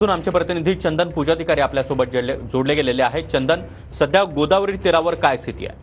आमचे प्रतिनिधी चंदन पूजाधिकारी आपल्यासोबत जोडले गेलेले आहेत। चंदन, सध्या गोदावरी तीरावर काय स्थिती आहे?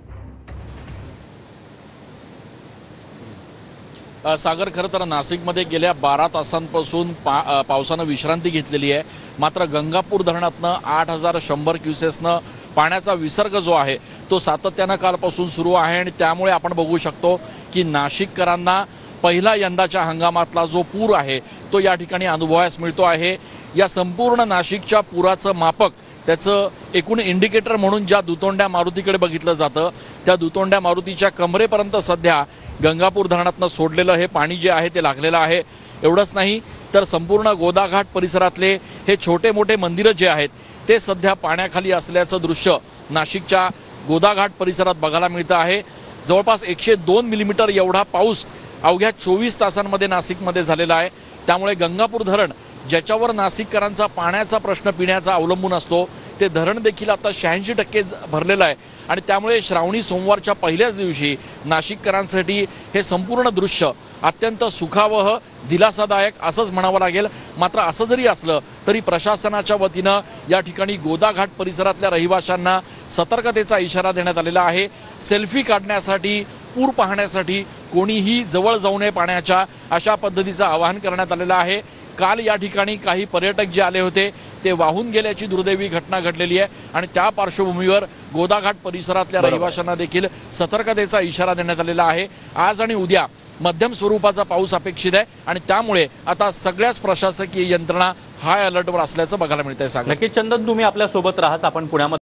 सागर, खरं तर नाशिकमध्ये गेल्या 12 तासांपासून पावसानं विश्रांती घेतलेली आहे। मात्र गंगापूर धरणातनं 8100 क्युसेसनं पाण्याचा विसर्ग जो आहे तो सातत्यानं कालपासून सुरू आहे आणि त्यामुळे आपण बघू शकतो की नाशिककरांना पहिला यंदाच्या हंगामातला जो पूर आहे तो या ठिकाणी अनुभवायला मिळतो आहे। या संपूर्ण नाशिकच्या पुराचं मापक त्याचं एकूण इंडिकेटर म्हणून ज्या दुतोंड्या मारुतीकडे बघितलं जातं त्या दुतोंड्या मारुतीच्या कमरेपर्यंत सध्या गंगापूर धरणातनं सोडलेलं हे पाणी जे आहे ते लागलेलं आहे। एवढंच नाही तर संपूर्ण गोदाघाट परिसरातले हे छोटे मोठे मंदिरं जे आहेत ते सध्या पाण्याखाली असल्याचं दृश्य नाशिकच्या गोदाघाट परिसरात बघायला मिळतं आहे। जवळपास 102 मिलीमीटर एवढा पाऊस अवघ्या 24 तासांमध्ये नाशिकमध्ये झालेला आहे। त्यामुळे गंगापूर धरण ज्याच्यावर नाशिककरांचा पाण्याचा प्रश्न पिण्याचा अवलंबून असतो ते धरण देखील आता 86% भरलेलं आहे आणि त्यामुळे श्रावणी सोमवारच्या पहिल्याच दिवशी नाशिककरांसाठी हे संपूर्ण दृश्य अत्यंत सुखावह दिलासादायक असंच म्हणावं लागेल। मात्र असं जरी असलं तरी प्रशासनाच्या वतीनं या ठिकाणी गोदाघाट परिसरातल्या रहिवाशांना सतर्कतेचा इशारा देण्यात आलेला आहे। सेल्फी काढण्यासाठी पूर पाहण्यासाठी कोणीही जवळ जाऊ नये पाण्याच्या अशा पद्धतीचं आवाहन करण्यात आलेलं आहे। काल या ठिकाणी काही पर्यटक जे आले होते ते वाहून गेल्याची दुर्दैवी घटना घडलेली आहे आणि त्या पार्श्वभूमीवर गोदाघाट परिसरातल्या रहिवाशांना देखील सतर्कतेचा इशारा देण्यात आलेला आहे। आज आणि उद्या मध्यम स्वरूपाचा पाऊस अपेक्षित आहे आणि त्यामुळे आता सगळ्याच प्रशासकीय यंत्रणा हाय अलर्टवर असल्याचं बघायला मिळतंय। नक्की चंदन, तुम्ही आपल्या सोबत राहाच। आपण पुण्यामध्ये